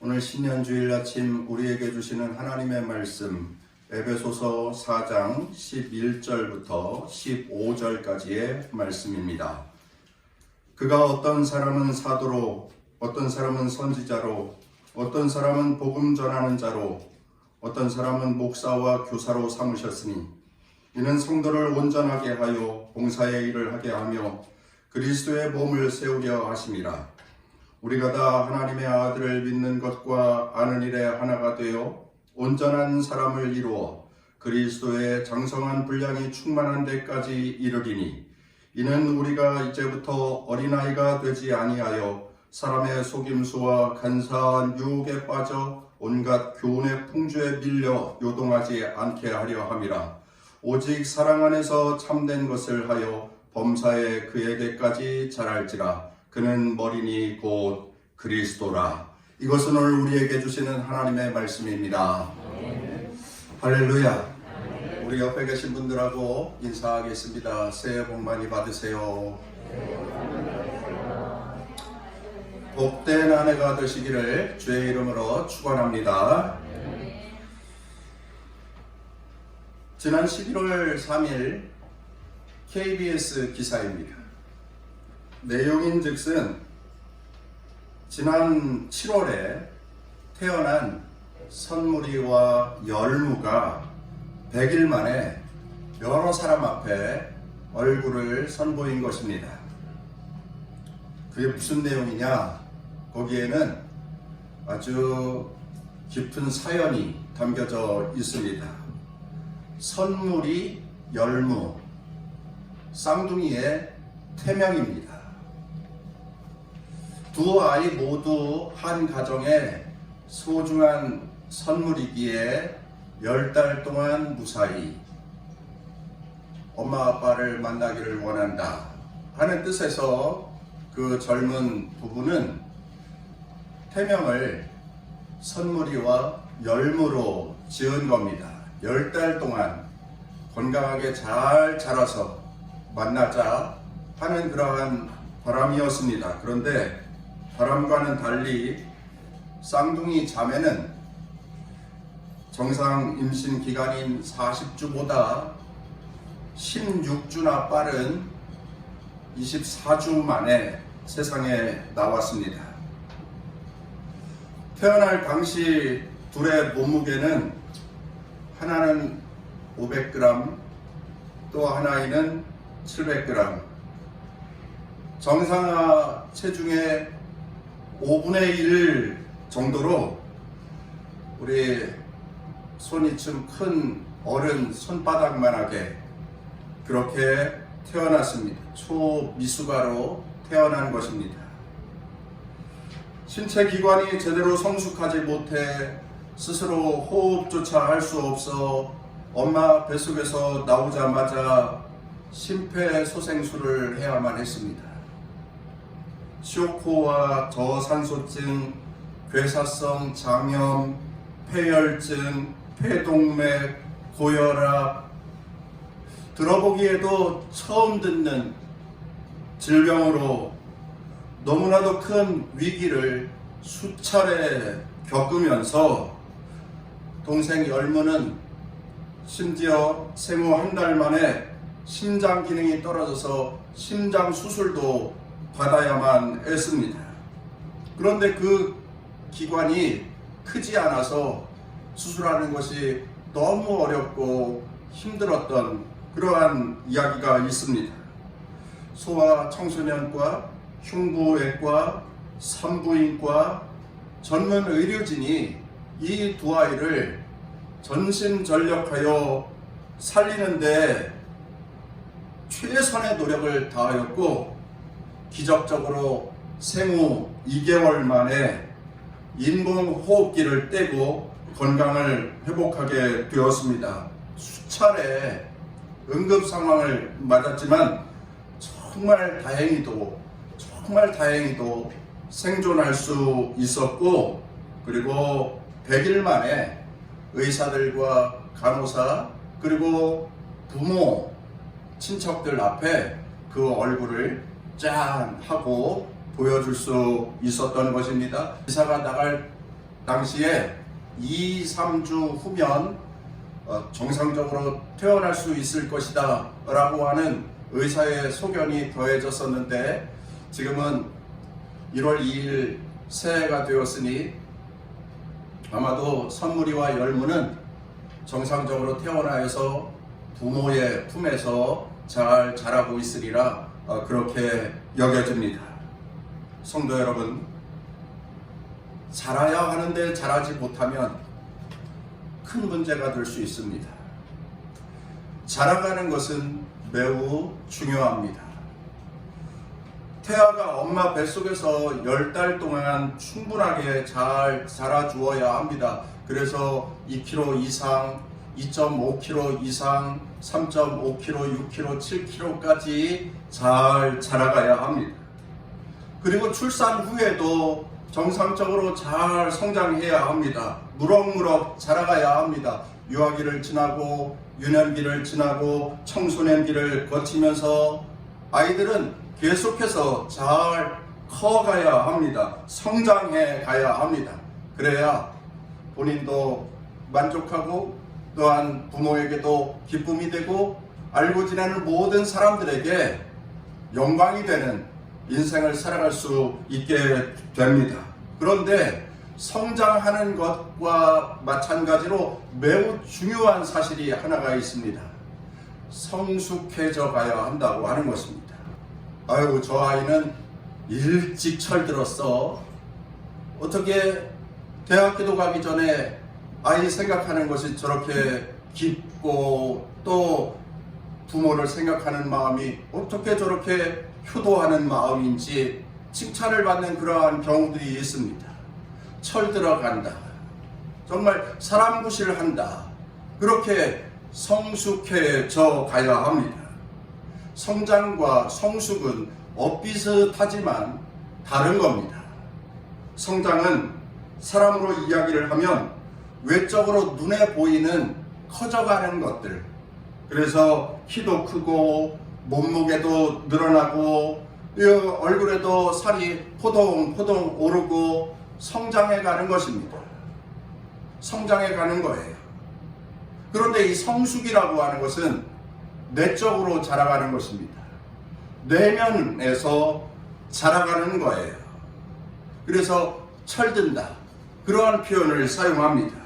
오늘 신년주일 아침 우리에게 주시는 하나님의 말씀 에베소서 4장 11절부터 15절까지의 말씀입니다. 그가 어떤 사람은 사도로, 어떤 사람은 선지자로, 어떤 사람은 복음 전하는 자로, 어떤 사람은 목사와 교사로 삼으셨으니 이는 성도를 온전하게 하여 봉사의 일을 하게 하며 그리스도의 몸을 세우려 하심이라. 우리가 다 하나님의 아들을 믿는 것과 아는 일에 하나가 되어 온전한 사람을 이루어 그리스도의 장성한 분량이 충만한 데까지 이르리니 이는 우리가 이제부터 어린아이가 되지 아니하여 사람의 속임수와 간사한 유혹에 빠져 온갖 교훈의 풍조에 밀려 요동하지 않게 하려 함이라. 오직 사랑 안에서 참된 것을 하여 범사에 그에게까지 자랄지라. 그는 머리니 곧 그리스도라. 이것은 오늘 우리에게 주시는 하나님의 말씀입니다. 할렐루야. 우리 옆에 계신 분들하고 인사하겠습니다. 새해 복 많이 받으세요. 복된 한 해가 되시기를 주의 이름으로 축원합니다. 지난 11월 3일 KBS 기사입니다. 내용인즉슨 지난 7월에 태어난 선무리와 열무가 100일 만에 여러 사람 앞에 얼굴을 선보인 것입니다. 그게 무슨 내용이냐? 거기에는 아주 깊은 사연이 담겨져 있습니다. 선무리, 열무, 쌍둥이의 태명입니다. 두 아이 모두 한 가정의 소중한 선물이기에 10달 동안 무사히 엄마 아빠를 만나기를 원한다 하는 뜻에서 그 젊은 부부는 태명을 선무리와 열무로 지은 겁니다. 10달 동안 건강하게 잘 자라서 만나자 하는 그러한 바람이었습니다. 그런데 바람과는 달리 쌍둥이 자매는 정상 임신 기간인 40주보다 16주나 빠른 24주 만에 세상에 나왔습니다. 태어날 당시 둘의 몸무게는 하나는 500g, 또 하나는 700g. 정상화 체중의 5분의 1 정도로 우리 손이 좀 큰 어른 손바닥만하게 그렇게 태어났습니다. 초미숙아로 태어난 것입니다. 신체 기관이 제대로 성숙하지 못해 스스로 호흡조차 할 수 없어 엄마 뱃속에서 나오자마자 심폐소생술을 해야만 했습니다. 쇼크와 저산소증, 괴사성 장염, 폐혈증, 폐동맥, 고혈압, 들어보기에도 처음 듣는 질병으로 너무나도 큰 위기를 수차례 겪으면서 동생 열무는 심지어 생후 한 달 만에 심장 기능이 떨어져서 심장 수술도 받아야만 했습니다. 그런데 그 기관이 크지 않아서 수술하는 것이 너무 어렵고 힘들었던 그러한 이야기가 있습니다. 소아 청소년과, 흉부외과, 산부인과 전문 의료진이 이 두 아이를 전심전력하여 살리는데 최선의 노력을 다하였고 기적적으로 생후 2개월 만에 인공호흡기를 떼고 건강을 회복하게 되었습니다. 수차례 응급 상황을 맞았지만 정말 다행히도 생존할 수 있었고, 그리고 100일 만에 의사들과 간호사 그리고 부모, 친척들 앞에 그 얼굴을 짠 하고 보여줄 수 있었던 것입니다. 이사가 나갈 당시에 2, 3주 후면 정상적으로 퇴원할 수 있을 것이다 라고 하는 의사의 소견이 더해졌었는데, 지금은 1월 2일 새해가 되었으니 아마도 선무리와 열무는 정상적으로 퇴원하여서 부모의 품에서 잘 자라고 있으리라 그렇게 여겨집니다. 성도 여러분, 자라야 하는데 자라지 못하면 큰 문제가 될 수 있습니다. 자라가는 것은 매우 중요합니다. 태아가 엄마 뱃속에서 10달 동안 충분하게 잘 자라주어야 합니다. 그래서 2kg 이상, 2.5kg 이상, 3.5kg, 6kg, 7kg까지 잘 자라가야 합니다. 그리고 출산 후에도 정상적으로 잘 성장해야 합니다. 무럭무럭 자라가야 합니다. 유아기를 지나고 유년기를 지나고 청소년기를 거치면서 아이들은 계속해서 잘 커가야 합니다. 성장해 가야 합니다. 그래야 본인도 만족하고 또한 부모에게도 기쁨이 되고 알고 지내는 모든 사람들에게 영광이 되는 인생을 살아갈 수 있게 됩니다. 그런데 성장하는 것과 마찬가지로 매우 중요한 사실이 하나가 있습니다. 성숙해져 가야 한다고 하는 것입니다. 아유, 저 아이는 일찍 철들었어. 어떻게 대학교도 가기 전에 아이 생각하는 것이 저렇게 깊고 또 부모를 생각하는 마음이 어떻게 저렇게 효도하는 마음인지 칭찬을 받는 그러한 경우들이 있습니다. 철들어간다. 정말 사람 구실을 한다. 그렇게 성숙해져 가야 합니다. 성장과 성숙은 엇비슷하지만 다른 겁니다. 성장은 사람으로 이야기를 하면 외적으로 눈에 보이는 커져가는 것들, 그래서 키도 크고 몸무게도 늘어나고 얼굴에도 살이 포동포동 오르고 성장해 가는 것입니다. 성장해 가는 거예요. 그런데 이 성숙이라고 하는 것은 내적으로 자라가는 것입니다. 내면에서 자라가는 거예요. 그래서 철든다, 그러한 표현을 사용합니다.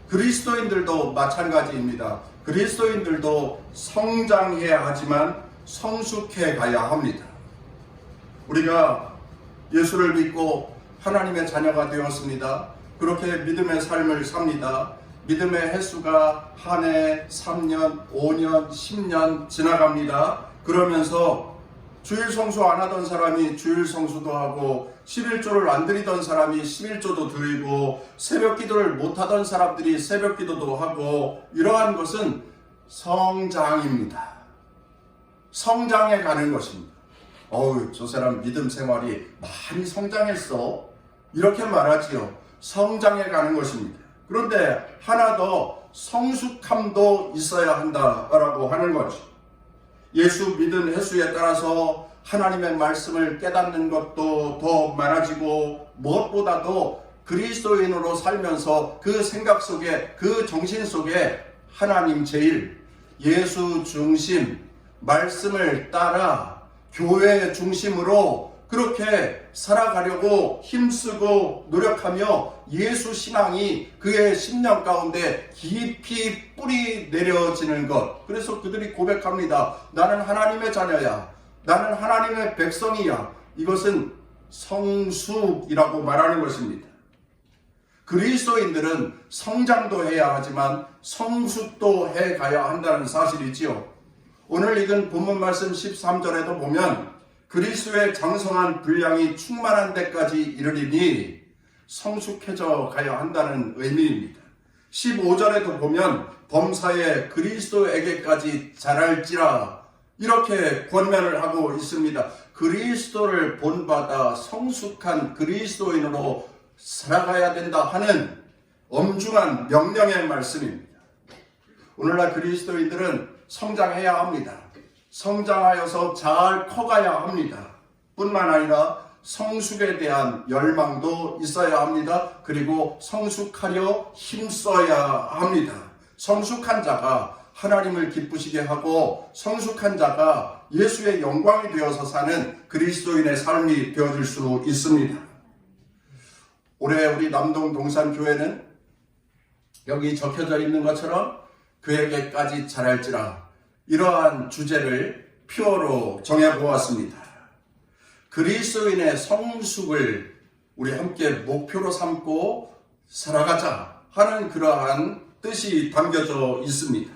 그리스도인들도 마찬가지입니다. 그리스도인들도 성장해야 하지만 성숙해 가야 합니다. 우리가 예수를 믿고 하나님의 자녀가 되었습니다. 그렇게 믿음의 삶을 삽니다. 믿음의 횟수가 한 해, 3년, 5년, 10년 지나갑니다. 그러면서 주일 성수 안 하던 사람이 주일 성수도 하고 11조를 안 드리던 사람이 11조도 드리고 새벽 기도를 못 하던 사람들이 새벽 기도도 하고, 이러한 것은 성장입니다. 성장해 가는 것입니다. 어우, 저 사람 믿음 생활이 많이 성장했어, 이렇게 말하지요. 성장해 가는 것입니다. 그런데 하나 더 성숙함도 있어야 한다라고 하는 거죠. 예수 믿은 횟수에 따라서 하나님의 말씀을 깨닫는 것도 더 많아지고, 무엇보다도 그리스도인으로 살면서 그 생각 속에, 그 정신 속에 하나님 제일, 예수 중심, 말씀을 따라 교회 중심으로 그렇게 살아가려고 힘쓰고 노력하며 예수 신앙이 그의 심령 가운데 깊이 뿌리 내려지는 것. 그래서 그들이 고백합니다. 나는 하나님의 자녀야. 나는 하나님의 백성이야. 이것은 성숙이라고 말하는 것입니다. 그리스도인들은 성장도 해야 하지만 성숙도 해가야 한다는 사실이지요. 오늘 읽은 본문 말씀 13절에도 보면 그리스도의 장성한 분량이 충만한 데까지 이르리니 성숙해져 가야 한다는 의미입니다. 15절에도 보면 범사에 그리스도에게까지 자랄지라, 이렇게 권면을 하고 있습니다. 그리스도를 본받아 성숙한 그리스도인으로 살아가야 된다 하는 엄중한 명령의 말씀입니다. 오늘날 그리스도인들은 성장해야 합니다. 성장하여서 잘 커가야 합니다. 뿐만 아니라 성숙에 대한 열망도 있어야 합니다. 그리고 성숙하려 힘써야 합니다. 성숙한 자가 하나님을 기쁘시게 하고 성숙한 자가 예수의 영광이 되어서 사는 그리스도인의 삶이 되어질 수 있습니다. 올해 우리 남동 동산교회는 여기 적혀져 있는 것처럼 그에게까지 잘할지라 이러한 주제를 표어로 정해보았습니다. 그리스도인의 성숙을 우리 함께 목표로 삼고 살아가자 하는 그러한 뜻이 담겨져 있습니다.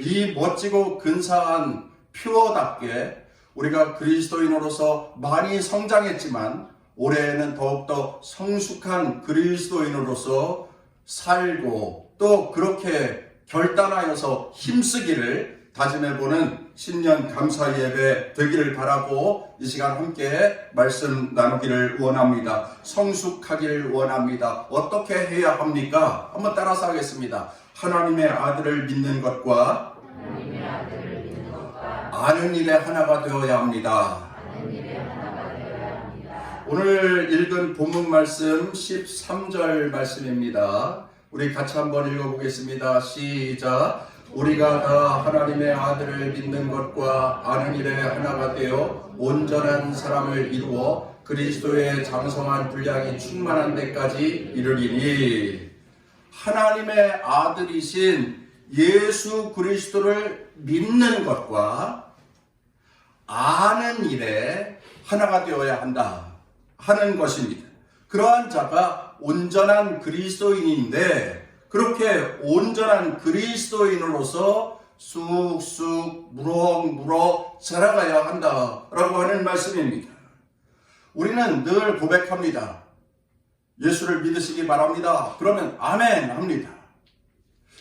이 멋지고 근사한 표어답게 우리가 그리스도인으로서 많이 성장했지만 올해에는 더욱더 성숙한 그리스도인으로서 살고 또 그렇게 결단하여서 힘쓰기를 다짐해보는 신년 감사 예배 되기를 바라고 이 시간 함께 말씀 나누기를 원합니다. 성숙하기를 원합니다. 어떻게 해야 합니까? 한번 따라서 하겠습니다. 하나님의 아들을 믿는 것과 아는 일에 하나가 되어야 합니다. 오늘 읽은 본문 말씀 13절 말씀입니다. 우리 같이 한번 읽어보겠습니다. 시작. 우리가 다 하나님의 아들을 믿는 것과 아는 일에 하나가 되어 온전한 사람을 이루어 그리스도의 장성한 분량이 충만한 데까지 이르리니 하나님의 아들이신 예수 그리스도를 믿는 것과 아는 일에 하나가 되어야 한다 하는 것입니다. 그러한 자가 온전한 그리스도인인데 그렇게 온전한 그리스도인으로서 쑥쑥 무럭무럭 자라가야 한다라고 하는 말씀입니다. 우리는 늘 고백합니다. 예수를 믿으시기 바랍니다. 그러면 아멘 합니다.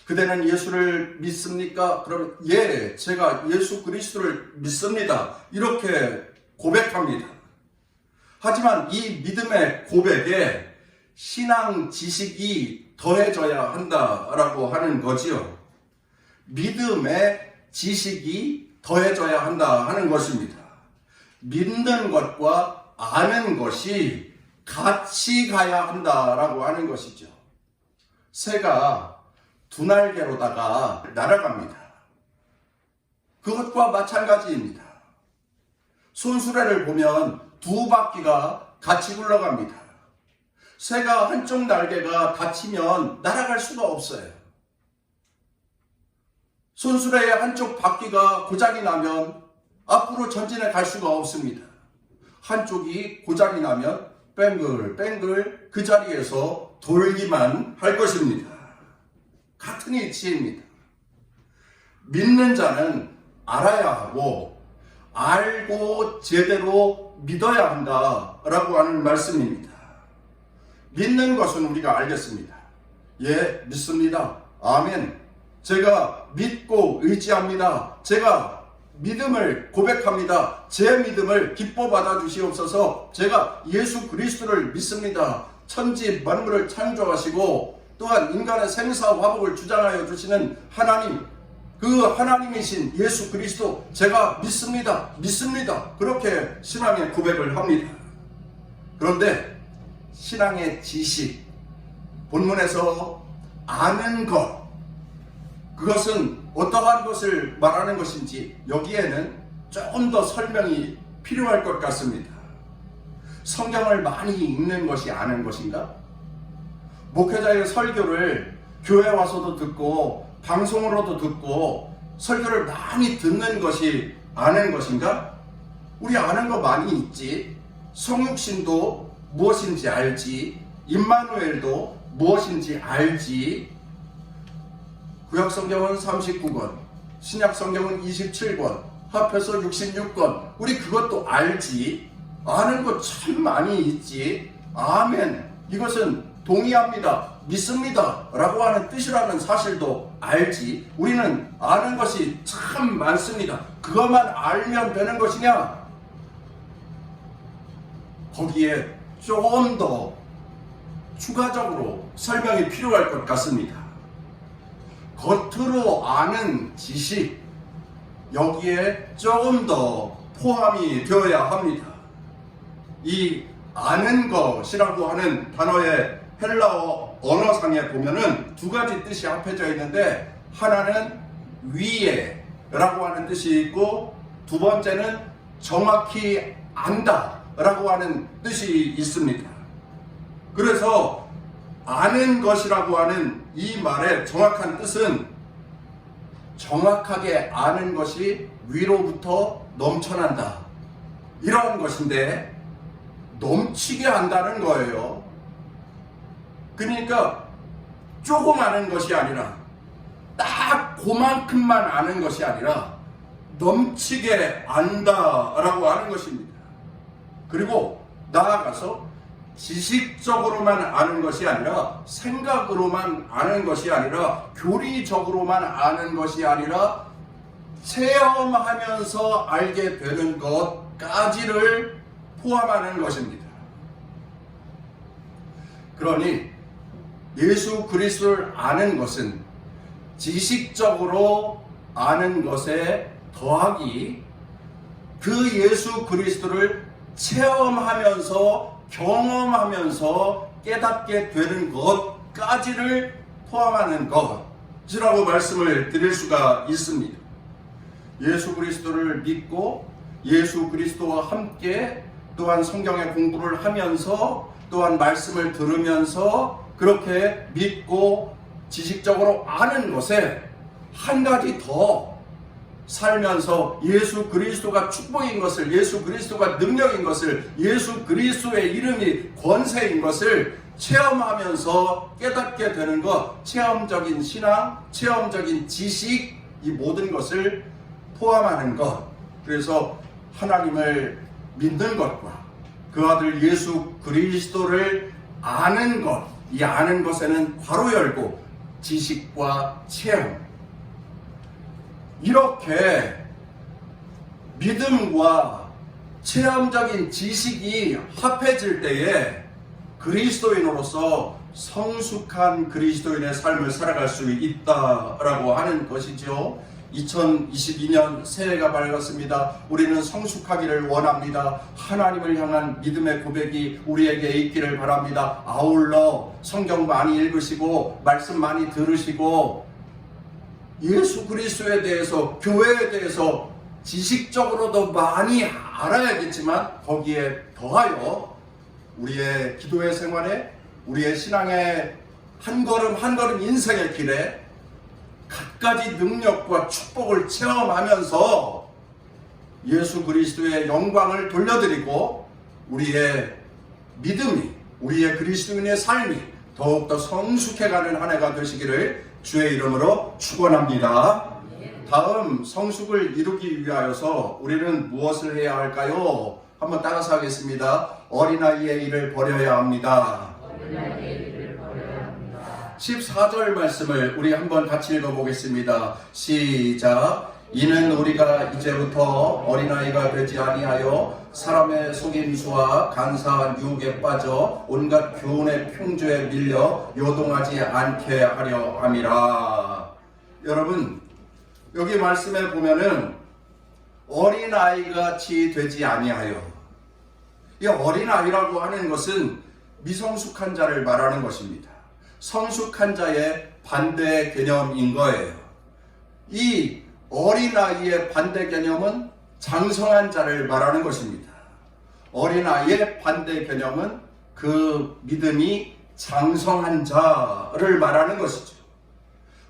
그대는 예수를 믿습니까? 그러면 예, 제가 예수 그리스도를 믿습니다. 이렇게 고백합니다. 하지만 이 믿음의 고백에 신앙 지식이 더해져야 한다라고 하는 거지요. 믿음의 지식이 더해져야 한다 하는 것입니다. 믿는 것과 아는 것이 같이 가야 한다라고 하는 것이죠. 새가 두 날개로다가 날아갑니다. 그것과 마찬가지입니다. 손수레를 보면 두 바퀴가 같이 굴러갑니다. 새가 한쪽 날개가 다치면 날아갈 수가 없어요. 손수레의 한쪽 바퀴가 고장이 나면 앞으로 전진해 갈 수가 없습니다. 한쪽이 고장이 나면 뱅글뱅글 그 자리에서 돌기만 할 것입니다. 같은 이치입니다. 믿는 자는 알아야 하고 알고 제대로 믿어야 한다라고 하는 말씀입니다. 믿는 것은 우리가 알겠습니다. 예, 믿습니다. 아멘. 제가 믿고 의지합니다. 제가 믿음을 고백합니다. 제 믿음을 기뻐 받아주시옵소서. 제가 예수 그리스도를 믿습니다. 천지 만물을 창조하시고 또한 인간의 생사 화복을 주장하여 주시는 하나님, 그 하나님이신 예수 그리스도 제가 믿습니다. 믿습니다. 그렇게 신앙의 고백을 합니다. 그런데 신앙의 지식, 본문에서 아는 것, 그것은 어떠한 것을 말하는 것인지 여기에는 조금 더 설명이 필요할 것 같습니다. 성경을 많이 읽는 것이 아는 것인가? 목회자의 설교를 교회 와서도 듣고 방송으로도 듣고 설교를 많이 듣는 것이 아는 것인가? 우리 아는 거 많이 있지. 성육신도 무엇인지 알지. 임마누엘도 무엇인지 알지. 구약성경은 39권, 신약성경은 27권, 합해서 66권. 우리 그것도 알지. 아는 거 참 많이 있지. 아멘. 이것은 동의합니다. 믿습니다. 라고 하는 뜻이라는 사실도 알지. 우리는 아는 것이 참 많습니다. 그것만 알면 되는 것이냐? 거기에 조금 더 추가적으로 설명이 필요할 것 같습니다. 겉으로 아는 지식, 여기에 조금 더 포함이 되어야 합니다. 이 아는 것이라고 하는 단어의 헬라어 언어상에 보면은 두 가지 뜻이 합해져 있는데, 하나는 위에 라고 하는 뜻이 있고, 두 번째는 정확히 안다 라고 하는 뜻이 있습니다. 그래서 아는 것이라고 하는 이 말의 정확한 뜻은 정확하게 아는 것이 위로부터 넘쳐난다, 이러한 것인데, 넘치게 안다는 거예요. 그러니까 조금 아는 것이 아니라, 딱 그만큼만 아는 것이 아니라 넘치게 안다라고 하는 것입니다. 그리고 나아가서 지식적으로만 아는 것이 아니라, 생각으로만 아는 것이 아니라, 교리적으로만 아는 것이 아니라, 체험하면서 알게 되는 것까지를 포함하는 것입니다. 그러니 예수 그리스도를 아는 것은 지식적으로 아는 것에 더하기, 그 예수 그리스도를 체험하면서 경험하면서 깨닫게 되는 것까지를 포함하는 것이라고 말씀을 드릴 수가 있습니다. 예수 그리스도를 믿고 예수 그리스도와 함께 또한 성경의 공부를 하면서, 또한 말씀을 들으면서 그렇게 믿고 지식적으로 아는 것에 한 가지 더 살면서 예수 그리스도가 축복인 것을, 예수 그리스도가 능력인 것을, 예수 그리스도의 이름이 권세인 것을 체험하면서 깨닫게 되는 것, 체험적인 신앙, 체험적인 지식, 이 모든 것을 포함하는 것. 그래서 하나님을 믿는 것과 그 아들 예수 그리스도를 아는 것, 이 아는 것에는 괄호 열고 지식과 체험, 이렇게 믿음과 체험적인 지식이 합해질 때에 그리스도인으로서 성숙한 그리스도인의 삶을 살아갈 수 있다라고 하는 것이죠. 2022년 새해가 밝았습니다. 우리는 성숙하기를 원합니다. 하나님을 향한 믿음의 고백이 우리에게 있기를 바랍니다. 아울러 성경 많이 읽으시고 말씀 많이 들으시고 예수 그리스도에 대해서, 교회에 대해서 지식적으로도 많이 알아야겠지만, 거기에 더하여 우리의 기도의 생활에, 우리의 신앙의 한 걸음 한 걸음 인생의 길에 갖가지 능력과 축복을 체험하면서 예수 그리스도의 영광을 돌려드리고, 우리의 믿음이, 우리의 그리스도인의 삶이 더욱더 성숙해가는 한 해가 되시기를 주의 이름으로 축원합니다. 다음, 성숙을 이루기 위하여서 우리는 무엇을 해야 할까요? 한번 따라서 하겠습니다. 어린아이의 일을 버려야 합니다. 14절 말씀을 우리 한번 같이 읽어보겠습니다. 시작. 이는 우리가 이제부터 어린아이가 되지 아니하여 사람의 속임수와 간사한 유혹에 빠져 온갖 교훈의 풍조에 밀려 요동하지 않게 하려 함이라. 여러분, 여기 말씀에 보면은 어린아이같이 되지 아니하여, 이 어린아이라고 하는 것은 미성숙한 자를 말하는 것입니다. 성숙한 자의 반대 개념인 거예요. 이 어린아이의 반대 개념은 장성한 자를 말하는 것입니다. 어린아이의 반대 개념은 그 믿음이 장성한 자를 말하는 것이죠.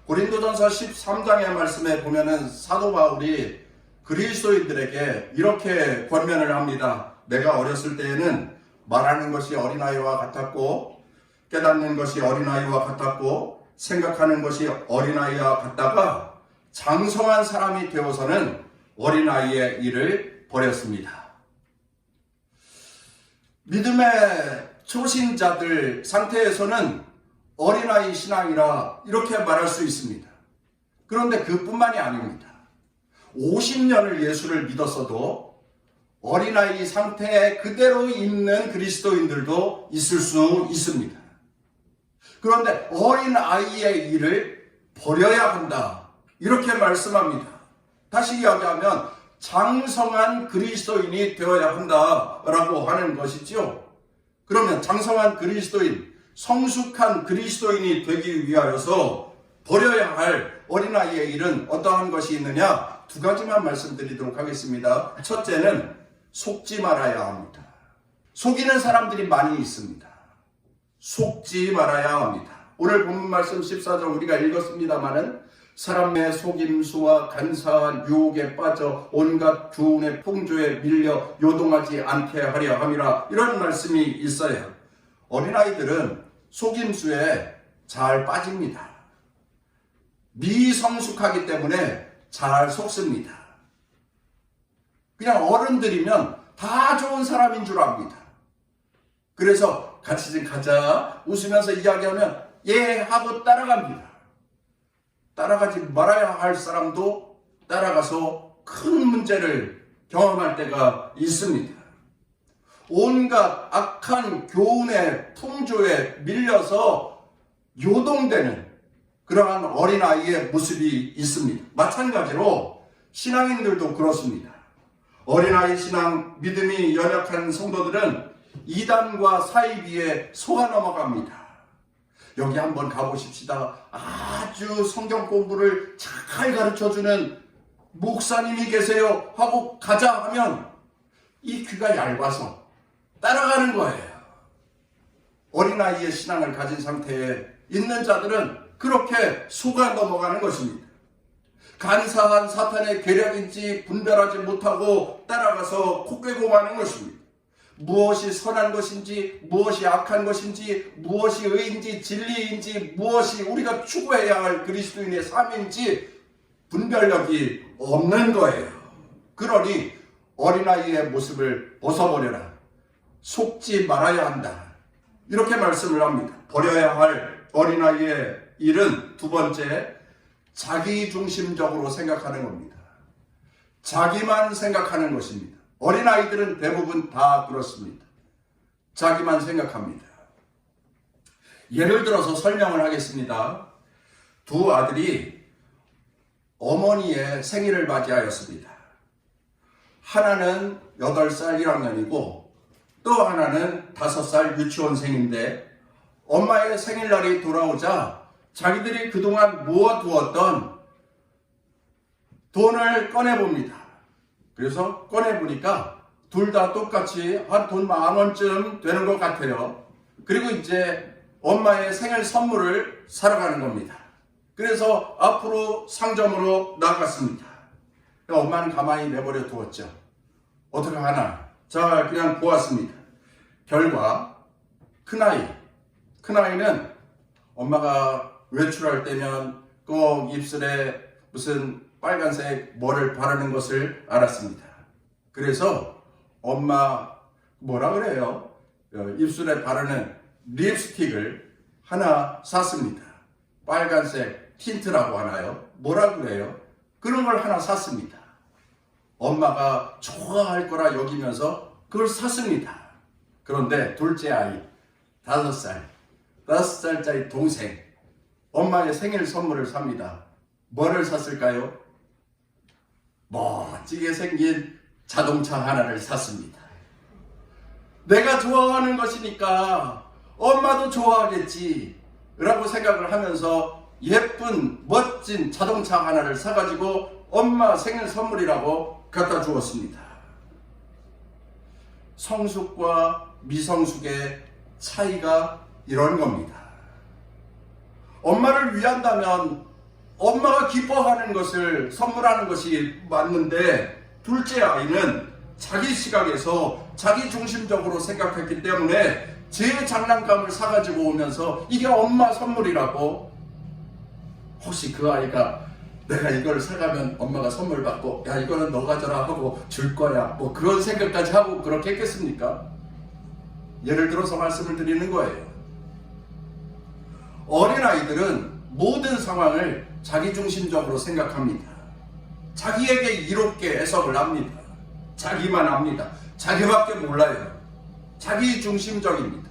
고린도전서 13장의 말씀에 보면은 사도 바울이 그리스도인들에게 이렇게 권면을 합니다. 내가 어렸을 때에는 말하는 것이 어린아이와 같았고, 깨닫는 것이 어린아이와 같았고, 생각하는 것이 어린아이와 같다가 장성한 사람이 되어서는 어린아이의 일을 버렸습니다. 믿음의 초신자들 상태에서는 어린아이 신앙이라 이렇게 말할 수 있습니다. 그런데 그뿐만이 아닙니다. 50년을 예수를 믿었어도 어린아이 상태에 그대로 있는 그리스도인들도 있을 수 있습니다. 그런데 어린아이의 일을 버려야 한다, 이렇게 말씀합니다. 다시 이야기하면 장성한 그리스도인이 되어야 한다라고 하는 것이지요. 그러면 장성한 그리스도인, 성숙한 그리스도인이 되기 위하여서 버려야 할 어린아이의 일은 어떠한 것이 있느냐? 두 가지만 말씀드리도록 하겠습니다. 첫째는 속지 말아야 합니다. 속이는 사람들이 많이 있습니다. 속지 말아야 합니다. 오늘 본문 말씀 14절 우리가 읽었습니다마는 사람의 속임수와 간사한 유혹에 빠져 온갖 교훈의 풍조에 밀려 요동하지 않게 하려 함이라, 이런 말씀이 있어요. 어린아이들은 속임수에 잘 빠집니다. 미성숙하기 때문에 잘 속습니다. 그냥 어른들이면 다 좋은 사람인 줄 압니다. 그래서 같이 좀 가자 웃으면서 이야기하면 예 하고 따라갑니다. 따라가지 말아야 할 사람도 따라가서 큰 문제를 경험할 때가 있습니다. 온갖 악한 교훈의 풍조에 밀려서 요동되는 그러한 어린아이의 모습이 있습니다. 마찬가지로 신앙인들도 그렇습니다. 어린아이 신앙 믿음이 연약한 성도들은 이단과 사이비에 속아 넘어갑니다. 여기 한번 가보십시다. 아주 성경 공부를 잘 가르쳐주는 목사님이 계세요 하고 가자 하면 이 귀가 얇아서 따라가는 거예요. 어린아이의 신앙을 가진 상태에 있는 자들은 그렇게 속아 넘어가는 것입니다. 간사한 사탄의 계략인지 분별하지 못하고 따라가서 코꿰고 마는 것입니다. 무엇이 선한 것인지, 무엇이 악한 것인지, 무엇이 의인지, 진리인지, 무엇이 우리가 추구해야 할 그리스도인의 삶인지 분별력이 없는 거예요. 그러니 어린아이의 모습을 벗어버려라. 속지 말아야 한다. 이렇게 말씀을 합니다. 버려야 할 어린아이의 일은 두 번째, 자기중심적으로 생각하는 겁니다. 자기만 생각하는 것입니다. 어린아이들은 대부분 다 그렇습니다. 자기만 생각합니다. 예를 들어서 설명을 하겠습니다. 두 아들이 어머니의 생일을 맞이하였습니다. 하나는 8살 1학년이고 또 하나는 5살 유치원생인데 엄마의 생일날이 돌아오자 자기들이 그동안 모아두었던 돈을 꺼내봅니다. 그래서 꺼내보니까 둘 다 똑같이 한 돈 10,000원쯤 되는 것 같아요. 그리고 이제 엄마의 생일 선물을 사러 가는 겁니다. 그래서 앞으로 상점으로 나갔습니다. 엄마는 가만히 내버려 두었죠. 어떻게 하나? 자, 그냥 보았습니다. 결과 큰아이는 엄마가 외출할 때면 꼭 입술에 무슨 빨간색 뭐를 바르는 것을 알았습니다. 그래서 엄마 뭐라 그래요? 입술에 바르는 립스틱을 하나 샀습니다. 빨간색 틴트라고 하나요? 뭐라 그래요? 그런 걸 하나 샀습니다. 엄마가 좋아할 거라 여기면서 그걸 샀습니다. 그런데 둘째 아이 5살짜리 동생 엄마의 생일 선물을 삽니다. 뭐를 샀을까요? 멋지게 생긴 자동차 하나를 샀습니다. 내가 좋아하는 것이니까 엄마도 좋아하겠지 라고 생각을 하면서 예쁜 멋진 자동차 하나를 사가지고 엄마 생일 선물이라고 갖다 주었습니다. 성숙과 미성숙의 차이가 이런 겁니다. 엄마를 위한다면 엄마가 기뻐하는 것을 선물하는 것이 맞는데 둘째 아이는 자기 시각에서 자기 중심적으로 생각했기 때문에 제 장난감을 사가지고 오면서 이게 엄마 선물이라고, 혹시 그 아이가 내가 이걸 사가면 엄마가 선물 받고 야 이거는 너 가져라 하고 줄 거야 뭐 그런 생각까지 하고 그렇게 했겠습니까? 예를 들어서 말씀을 드리는 거예요. 어린아이들은 모든 상황을 자기중심적으로 생각합니다. 자기에게 이롭게 해석을 합니다. 자기만 압니다. 자기밖에 몰라요. 자기중심적입니다.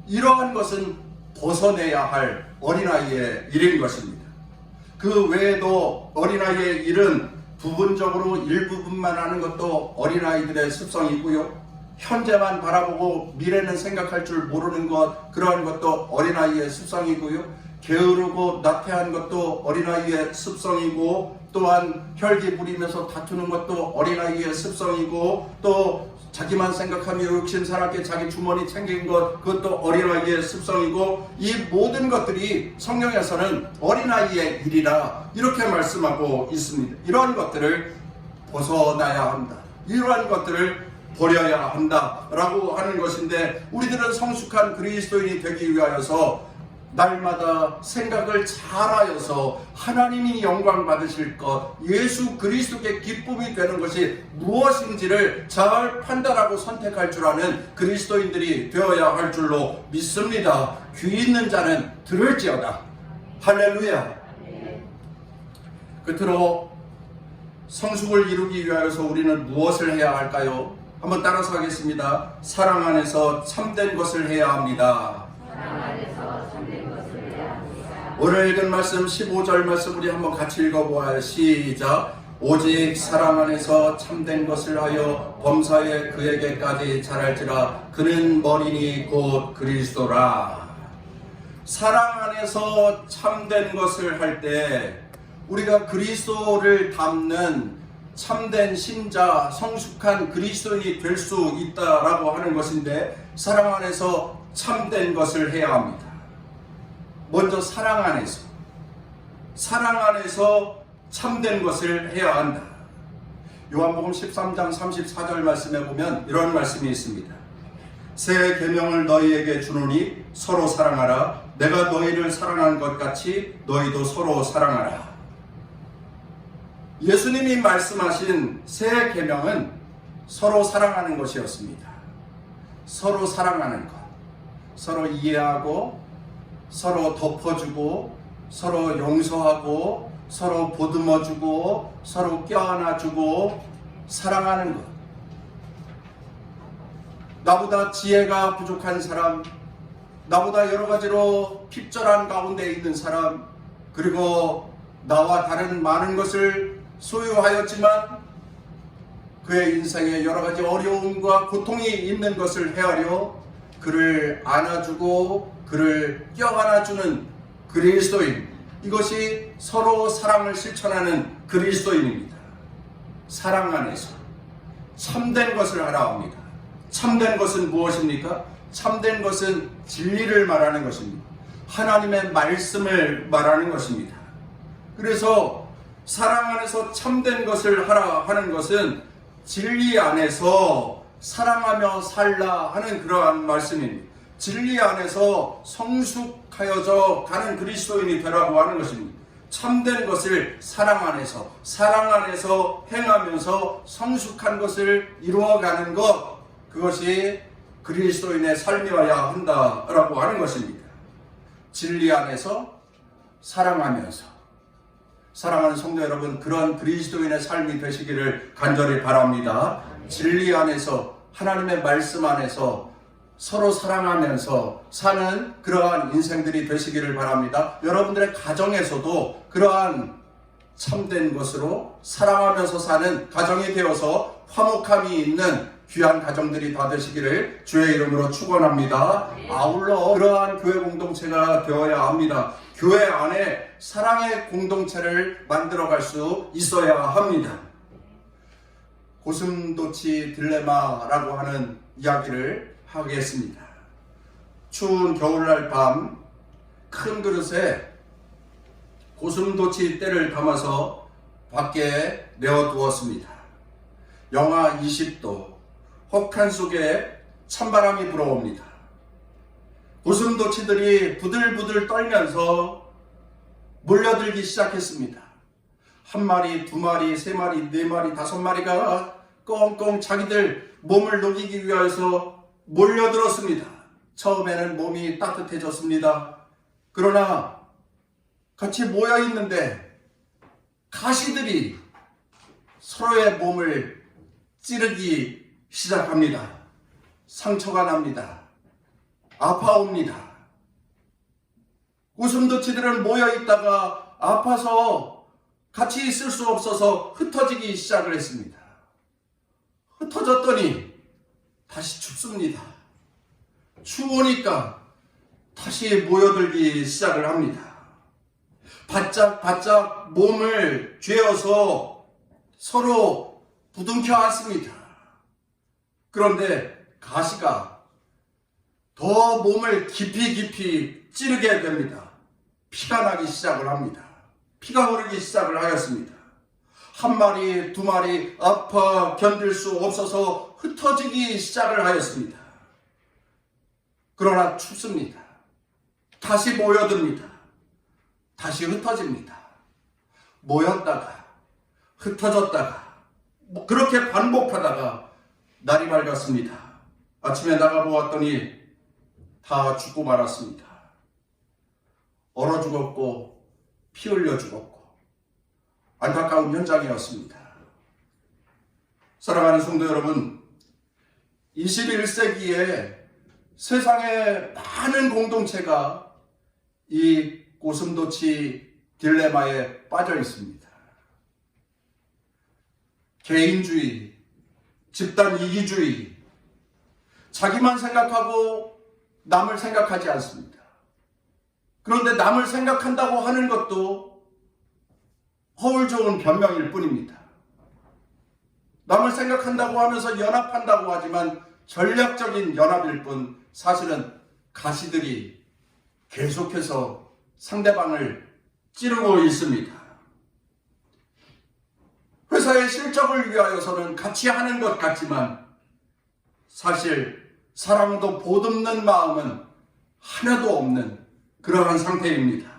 이러한 것은 벗어내야 할 어린아이의 일인 것입니다. 그 외에도 어린아이의 일은 부분적으로 일부분만 하는 것도 어린아이들의 습성이고요. 현재만 바라보고 미래는 생각할 줄 모르는 것, 그러한 것도 어린아이의 습성이고요. 게으르고 나태한 것도 어린아이의 습성이고, 또한 혈기 부리면서 다투는 것도 어린아이의 습성이고, 또 자기만 생각하며 욕심사납게 자기 주머니 챙긴 것, 그것도 어린아이의 습성이고, 이 모든 것들이 성경에서는 어린아이의 일이라 이렇게 말씀하고 있습니다. 이러한 것들을 벗어나야 한다, 이러한 것들을 버려야 한다라고 하는 것인데, 우리들은 성숙한 그리스도인이 되기 위하여서 날마다 생각을 잘하여서 하나님이 영광 받으실 것, 예수 그리스도께 기쁨이 되는 것이 무엇인지를 잘 판단하고 선택할 줄 아는 그리스도인들이 되어야 할 줄로 믿습니다. 귀 있는 자는 들을지어다. 할렐루야. 끝으로 성숙을 이루기 위하여서 우리는 무엇을 해야 할까요? 한번 따라서 하겠습니다. 사랑 안에서 참된 것을 해야 합니다. 오늘 읽은 말씀 15절 말씀 우리 한번 같이 읽어보아요. 시작. 오직 사랑 안에서 참된 것을 하여 범사에 그에게까지 자랄지라. 그는 머리니 곧 그리스도라. 사랑 안에서 참된 것을 할 때 우리가 그리스도를 닮는 참된 신자, 성숙한 그리스도인이 될 수 있다라고 하는 것인데, 사랑 안에서 참된 것을 해야 합니다. 먼저 사랑 안에서 참된 것을 해야 한다. 요한복음 13장 34절 말씀에 보면 이런 말씀이 있습니다. 새 계명을 너희에게 주노니 서로 사랑하라. 내가 너희를 사랑한 것 같이 너희도 서로 사랑하라. 예수님이 말씀하신 새 계명은 서로 사랑하는 것이었습니다. 서로 사랑하는 것, 서로 이해하고, 서로 덮어주고, 서로 용서하고, 서로 보듬어주고, 서로 껴안아주고, 사랑하는 것. 나보다 지혜가 부족한 사람, 나보다 여러 가지로 핍절한 가운데 있는 사람, 그리고 나와 다른 많은 것을 소유하였지만 그의 인생에 여러 가지 어려움과 고통이 있는 것을 헤아려 그를 안아주고 그를 껴안아주는 그리스도인, 이것이 서로 사랑을 실천하는 그리스도인입니다. 사랑 안에서 참된 것을 하라 합니다. 참된 것은 무엇입니까? 참된 것은 진리를 말하는 것입니다. 하나님의 말씀을 말하는 것입니다. 그래서 사랑 안에서 참된 것을 하라 하는 것은 진리 안에서 사랑하며 살라 하는 그러한 말씀입니다. 진리 안에서 성숙하여져 가는 그리스도인이 되라고 하는 것입니다. 참된 것을 사랑 안에서 행하면서 성숙한 것을 이루어가는 것, 그것이 그리스도인의 삶이어야 한다라고 하는 것입니다. 진리 안에서 사랑하면서, 사랑하는 성도 여러분, 그런 그리스도인의 삶이 되시기를 간절히 바랍니다. 진리 안에서, 하나님의 말씀 안에서 서로 사랑하면서 사는 그러한 인생들이 되시기를 바랍니다. 여러분들의 가정에서도 그러한 참된 것으로 사랑하면서 사는 가정이 되어서 화목함이 있는 귀한 가정들이 다 되시기를 주의 이름으로 축원합니다. 아울러 그러한 교회 공동체가 되어야 합니다. 교회 안에 사랑의 공동체를 만들어갈 수 있어야 합니다. 고슴도치 딜레마라고 하는 이야기를 하겠습니다. 추운 겨울날 밤 큰 그릇에 고슴도치 떼를 담아서 밖에 내어두었습니다. 영하 20도, 혹한 속에 찬바람이 불어옵니다. 고슴도치들이 부들부들 떨면서 몰려들기 시작했습니다. 한 마리, 두 마리, 세 마리, 네 마리, 다섯 마리가 꽁꽁 자기들 몸을 녹이기 위해서 몰려들었습니다. 처음에는 몸이 따뜻해졌습니다. 그러나 같이 모여 있는데 가시들이 서로의 몸을 찌르기 시작합니다. 상처가 납니다. 아파옵니다. 고슴도치들은 모여 있다가 아파서 같이 있을 수 없어서 흩어지기 시작을 했습니다. 흩어졌더니 다시 춥습니다. 추우니까 다시 모여들기 시작을 합니다. 바짝바짝 몸을 쥐어서 서로 부둥켜 안습니다. 그런데 가시가 더 몸을 깊이 찌르게 됩니다. 피가 나기 시작을 합니다. 피가 흐르기 시작을 하였습니다. 한 마리, 두 마리 아파 견딜 수 없어서 흩어지기 시작을 하였습니다. 그러나 춥습니다. 다시 모여듭니다. 다시 흩어집니다. 모였다가 흩어졌다가 그렇게 반복하다가 날이 밝았습니다. 아침에 나가보았더니 다 죽고 말았습니다. 얼어 죽었고 피 흘려 죽었고 안타까운 현장이었습니다. 사랑하는 성도 여러분, 21세기에 세상의 많은 공동체가 이 고슴도치 딜레마에 빠져 있습니다. 개인주의, 집단 이기주의, 자기만 생각하고 남을 생각하지 않습니다. 그런데 남을 생각한다고 하는 것도 허울 좋은 변명일 뿐입니다. 남을 생각한다고 하면서 연합한다고 하지만 전략적인 연합일 뿐 사실은 가시들이 계속해서 상대방을 찌르고 있습니다. 회사의 실적을 위하여서는 같이 하는 것 같지만 사실 사랑도 보듬는 마음은 하나도 없는 그러한 상태입니다.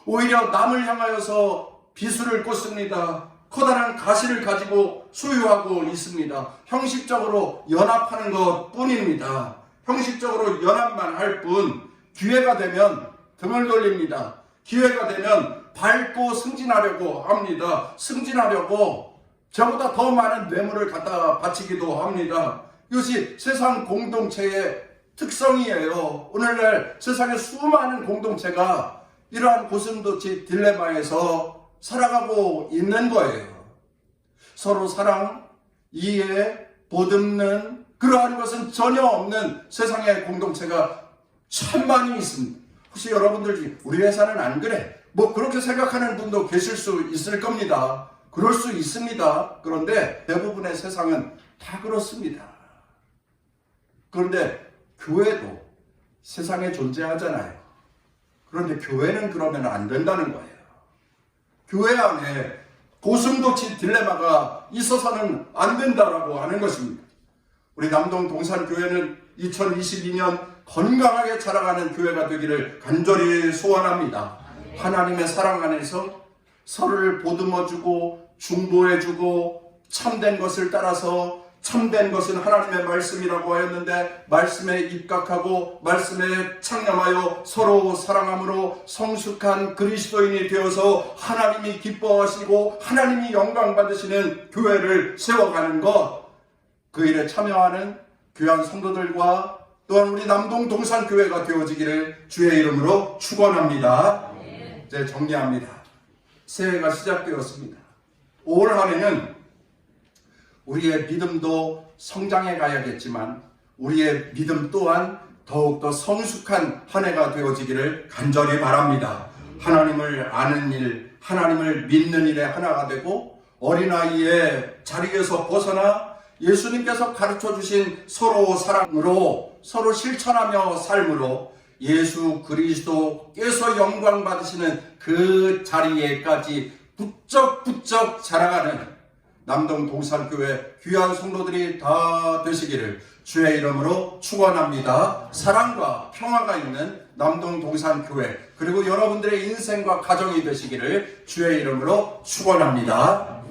오히려 남을 향하여서 비수를 꽂습니다. 커다란 가시를 가지고 소유하고 있습니다. 형식적으로 연합하는 것 뿐입니다. 형식적으로 연합만 할 뿐 기회가 되면 등을 돌립니다. 기회가 되면 밟고 승진하려고 합니다. 승진하려고 저보다 더 많은 뇌물을 갖다 바치기도 합니다. 이것이 세상 공동체의 특성이에요. 오늘날 세상의 수많은 공동체가 이러한 고슴도치 딜레마에서 살아가고 있는 거예요. 서로 사랑, 이해, 보듬는 그러한 것은 전혀 없는 세상의 공동체가 참 많이 있습니다. 혹시 여러분들 중에 우리 회사는 안 그래? 뭐 그렇게 생각하는 분도 계실 수 있을 겁니다. 그럴 수 있습니다. 그런데 대부분의 세상은 다 그렇습니다. 그런데 교회도 세상에 존재하잖아요. 그런데 교회는 그러면 안 된다는 거예요. 교회 안에 고슴도치 딜레마가 있어서는 안 된다라고 하는 것입니다. 우리 남동 동산교회는 2022년 건강하게 자라가는 교회가 되기를 간절히 소원합니다. 하나님의 사랑 안에서 서로를 보듬어주고 중보해주고 참된 것을 따라서 참된 것은 하나님의 말씀이라고 하였는데 말씀에 입각하고 말씀에 창념하여 서로 사랑함으로 성숙한 그리스도인이 되어서 하나님이 기뻐하시고 하나님이 영광 받으시는 교회를 세워가는 것, 그 일에 참여하는 귀한 성도들과 또한 우리 남동 동산교회가 되어지기를 주의 이름으로 축원합니다. 이제 정리합니다. 새해가 시작되었습니다. 올 한해는 우리의 믿음도 성장해 가야겠지만 우리의 믿음 또한 더욱더 성숙한 한 해가 되어지기를 간절히 바랍니다. 하나님을 아는 일, 하나님을 믿는 일에 하나가 되고 어린아이의 자리에서 벗어나 예수님께서 가르쳐주신 서로 사랑으로 서로 실천하며 삶으로 예수 그리스도께서 영광 받으시는 그 자리에까지 부쩍부쩍 자라가는 남동 동산교회 귀한 성도들이 다 되시기를 주의 이름으로 축원합니다. 사랑과 평화가 있는 남동 동산교회 그리고 여러분들의 인생과 가정이 되시기를 주의 이름으로 축원합니다.